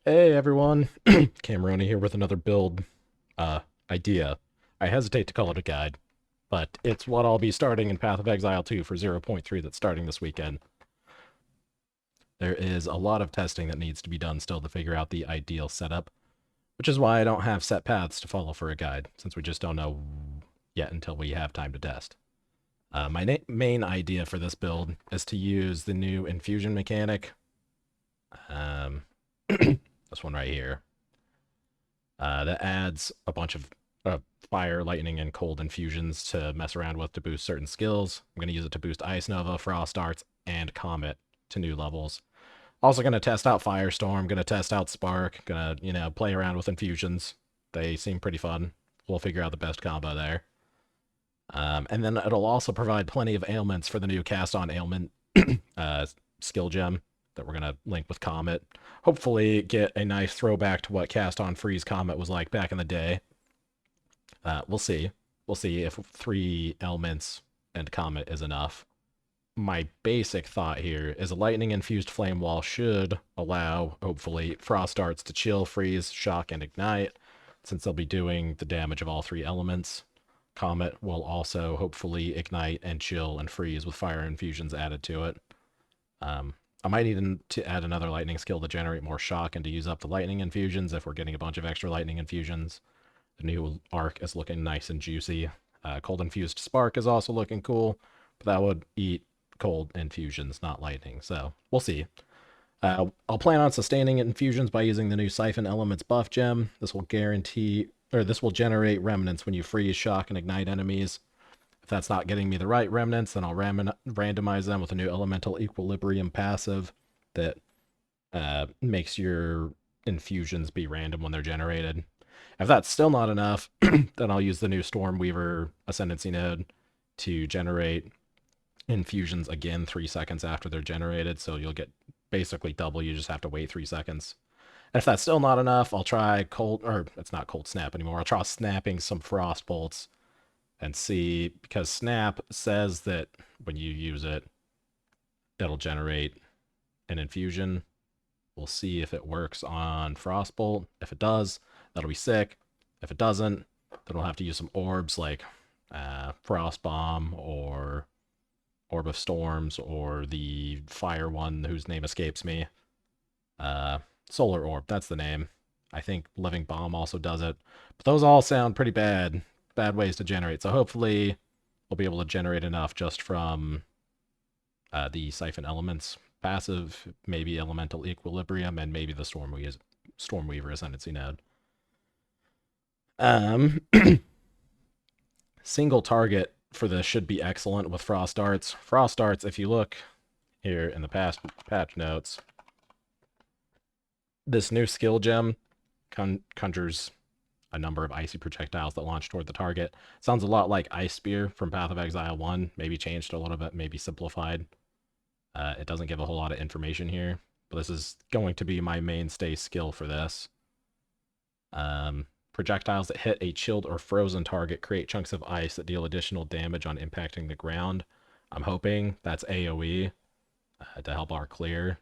Hey everyone, Cameroni here with another build uh, idea. I hesitate to call it a guide, but it's what I'll be starting in Path of Exile 2 for 0.3 that's starting this weekend. There is a lot of testing that needs to be done still to figure out the ideal setup, which is why I don't have set paths to follow for a guide, since we just don't know yet until we have time to test. My main idea for this build is to use the new Infusion mechanic, um, this one right here. That adds a bunch of fire, lightning, and cold infusions to mess around with to boost certain skills. I'm going to use it to boost Ice Nova, Frost Darts, and Comet to new levels. Also going to test out Firestorm, going to test out Spark, going to, play around with infusions. They seem pretty fun. We'll figure out the best combo there. And then it'll also provide plenty of ailments for the new Cast On Ailment skill gem that we're going to link with Comet. Hopefully get a nice throwback to what Cast On Freeze Comet was like back in the day. We'll see. We'll see if 3 elements and Comet is enough. My basic thought here is a lightning-infused flame wall should allow, hopefully, Frost Darts to chill, freeze, shock, and ignite, since they'll be doing the damage of all 3 elements. Comet will also hopefully ignite and chill and freeze with fire infusions added to it. I might need to add another lightning skill to generate more shock and to use up the lightning infusions if we're getting a bunch of extra lightning infusions. The new arc is looking nice and juicy. Cold infused spark is also looking cool, but that would eat cold infusions, not lightning. So we'll see. I'll plan on sustaining infusions by using the new Siphon Elements buff gem. This will generate remnants when you freeze, shock, and ignite enemies. If that's not getting me the right remnants, then I'll randomize them with a new Elemental Equilibrium passive that makes your infusions be random when they're generated. If that's still not enough, then I'll use the new Stormweaver Ascendancy node to generate infusions again 3 seconds after they're generated, so you'll get basically double. You just have to wait 3 seconds. And if that's still not enough, I'll try it's not cold snap anymore. I'll try snapping some frost bolts and see, because snap says that when you use it, it'll generate an infusion. We'll see if it works on Frostbolt. If it does, that'll be sick. If it doesn't, then we'll have to use some orbs like Frost Bomb or Orb of Storms or the fire one whose name escapes me. Solar Orb, that's the name. I think Living Bomb also does it. But those all sound pretty bad. Bad ways to generate. So hopefully we'll be able to generate enough just from the Siphon Elements passive, maybe Elemental Equilibrium, and maybe the Stormweaver Ascendancy node. Single target for this should be excellent with Frost Darts. Frost Darts, if you look here in the past patch notes, this new skill gem conjures a number of icy projectiles that launch toward the target. Sounds a lot like Ice Spear from Path of Exile 1, maybe changed a little bit, maybe simplified. It doesn't give a whole lot of information here, but this is going to be my mainstay skill for this. Projectiles that hit a chilled or frozen target create chunks of ice that deal additional damage on impacting the ground. I'm hoping that's AoE to help our clear.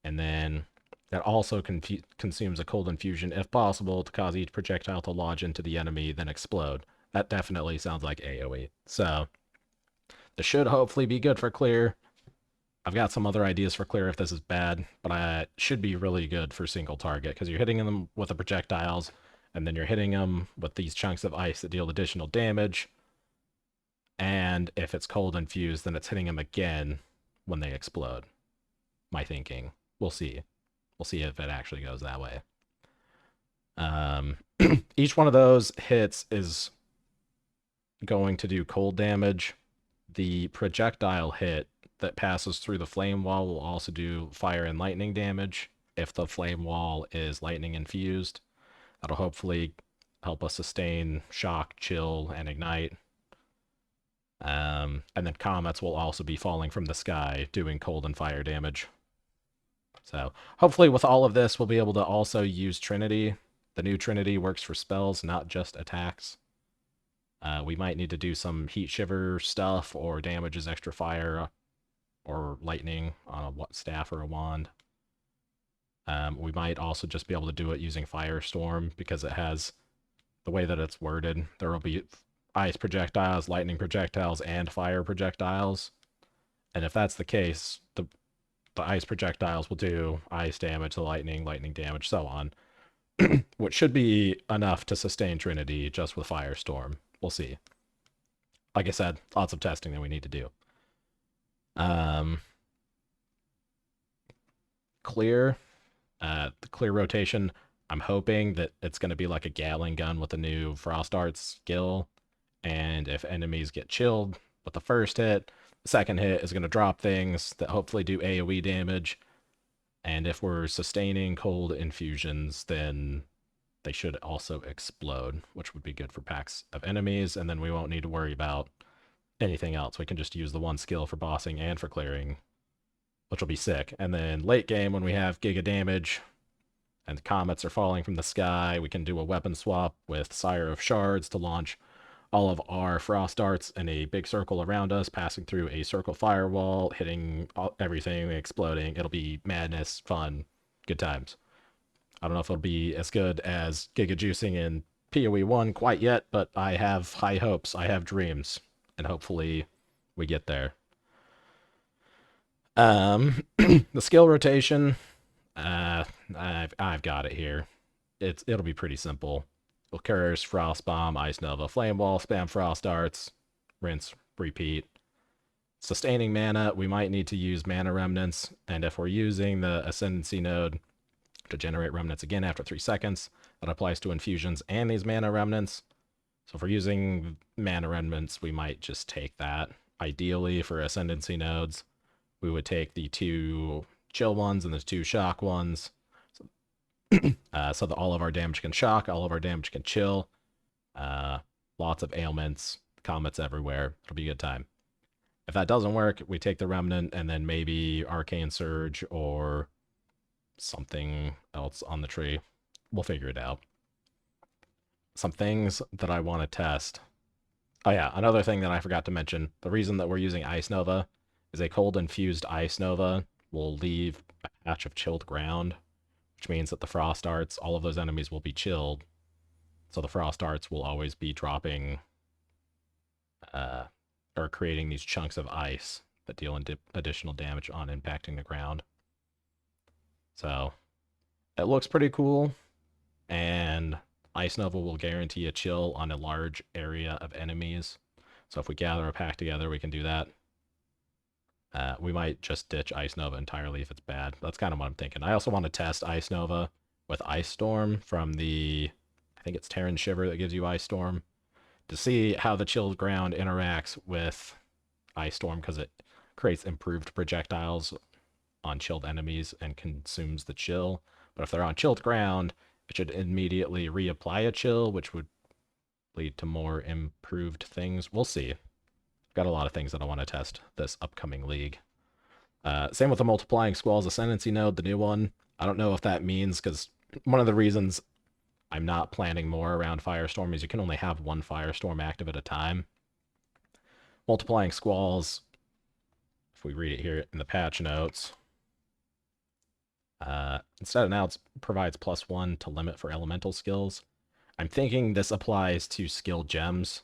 And then that also consumes a cold infusion, if possible, to cause each projectile to lodge into the enemy, then explode. That definitely sounds like AoE. So this should hopefully be good for clear. I've got some other ideas for clear if this is bad, but it should be really good for single target, because you're hitting them with the projectiles, and then you're hitting them with these chunks of ice that deal additional damage. And if it's cold infused, then it's hitting them again when they explode. My thinking. We'll see. We'll see if it actually goes that way. Each one of those hits is going to do cold damage. The projectile hit that passes through the flame wall will also do fire and lightning damage if the flame wall is lightning infused. That'll hopefully help us sustain shock, chill, and ignite. And then comets will also be falling from the sky, doing cold and fire damage. So hopefully with all of this, we'll be able to also use Trinity. The new Trinity works for spells, not just attacks. We might need to do some Heat Shiver stuff or damages extra fire or lightning on a staff or a wand. We might also just be able to do it using Firestorm because it has the way that it's worded. There will be ice projectiles, lightning projectiles, and fire projectiles. And if that's the case, the ice projectiles will do ice damage, the lightning damage, so on. Which should be enough to sustain Trinity just with Firestorm. We'll see. Like I said, lots of testing that we need to do. Clear. The clear rotation, I'm hoping that it's going to be like a Gatling gun with a new Frost Arts skill. And if enemies get chilled with the first hit, the second hit is going to drop things that hopefully do AoE damage. And if we're sustaining cold infusions, then they should also explode, which would be good for packs of enemies. And then we won't need to worry about anything else. We can just use the one skill for bossing and for clearing, which will be sick. And then late game, when we have Giga damage and comets are falling from the sky, we can do a weapon swap with Sire of Shards to launch all of our Frost Darts in a big circle around us, passing through a circle firewall, hitting everything, exploding. It'll be madness, fun, good times. I don't know if it'll be as good as Giga Juicing in POE1 quite yet, but I have high hopes, I have dreams, and hopefully we get there. The skill rotation, I've got it here. It'll be pretty simple. Curse, Frost Bomb, Ice Nova, Flame Wall, spam Frost Darts, rinse, repeat. Sustaining mana, we might need to use Mana Remnants, and if we're using the Ascendancy node to generate Remnants again after 3 seconds, that applies to Infusions and these Mana Remnants. So if we're using Mana Remnants, we might just take that. Ideally, for Ascendancy nodes, we would take the 2 chill ones and the 2 shock ones. So that all of our damage can shock, all of our damage can chill. Lots of ailments, comets everywhere. It'll be a good time. If that doesn't work, we take the Remnant and then maybe Arcane Surge or something else on the tree. We'll figure it out. Some things that I want to test. Oh yeah, another thing that I forgot to mention. The reason that we're using Ice Nova is a cold infused Ice Nova will leave a patch of chilled ground, which means that the Frost Arts, all of those enemies will be chilled. So the Frost Arts will always be dropping, or creating these chunks of ice that deal additional damage on impacting the ground. So it looks pretty cool, and Ice Nova will guarantee a chill on a large area of enemies. So if we gather a pack together, we can do that. We might just ditch Ice Nova entirely if it's bad. That's kind of what I'm thinking. I also want to test Ice Nova with Ice Storm from the, I think it's Terran Shiver that gives you Ice Storm, to see how the chilled ground interacts with Ice Storm, because it creates improved projectiles on chilled enemies and consumes the chill. But if they're on chilled ground, it should immediately reapply a chill, which would lead to more improved things. We'll see. Got a lot of things that I want to test this upcoming league. Same with the multiplying squalls ascendancy node, the new one. I don't know if that means, because one of the reasons I'm not planning more around Firestorm is you can only have one Firestorm active at a time. Multiplying squalls, if we read it here in the patch notes, instead of now it provides +1 to limit for elemental skills. I'm thinking this applies to skill gems.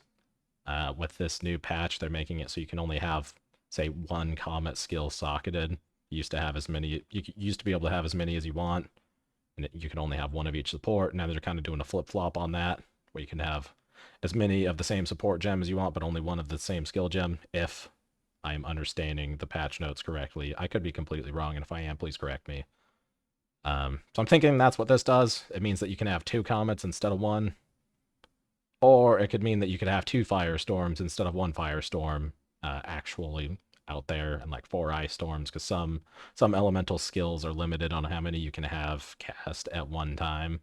With this new patch, they're making it so you can only have, say, 1 comet skill socketed. You used to have as many, you used to be able to have as many as you want, and you can only have 1 of each support. Now they're kind of doing a flip-flop on that, where you can have as many of the same support gem as you want, but only 1 of the same skill gem, if I'm understanding the patch notes correctly. I could be completely wrong, and if I am, please correct me. So I'm thinking that's what this does. It means that you can have 2 comets instead of 1. Or it could mean that you could have 2 firestorms instead of 1 firestorm actually out there, and like 4 ice storms, because some elemental skills are limited on how many you can have cast at one time.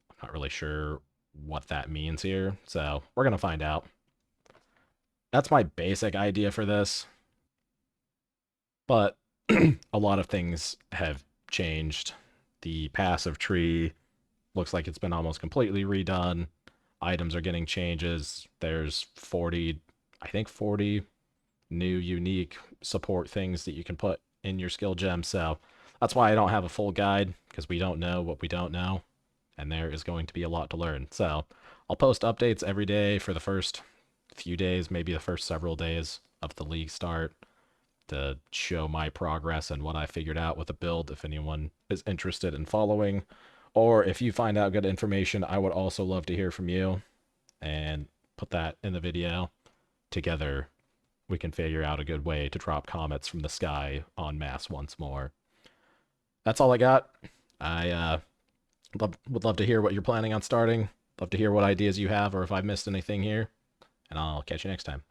I'm not really sure what that means here, so we're going to find out. That's my basic idea for this. But a lot of things have changed. The passive tree looks like it's been almost completely redone. Items are getting changes. There's 40, I think 40 new unique support things that you can put in your skill gem. So That's why I don't have a full guide, because we don't know what we don't know, and there is going to be a lot to learn. So I'll post updates every day for the first few days, maybe the first several days of the league start, to show my progress and what I figured out with the build if anyone is interested in following. Or if you find out good information, I would also love to hear from you and put that in the video. Together, we can figure out a good way to drop comets from the sky en masse once more. That's all I got. I would love to hear what you're planning on starting. Love to hear what ideas you have or if I've missed anything here. And I'll catch you next time.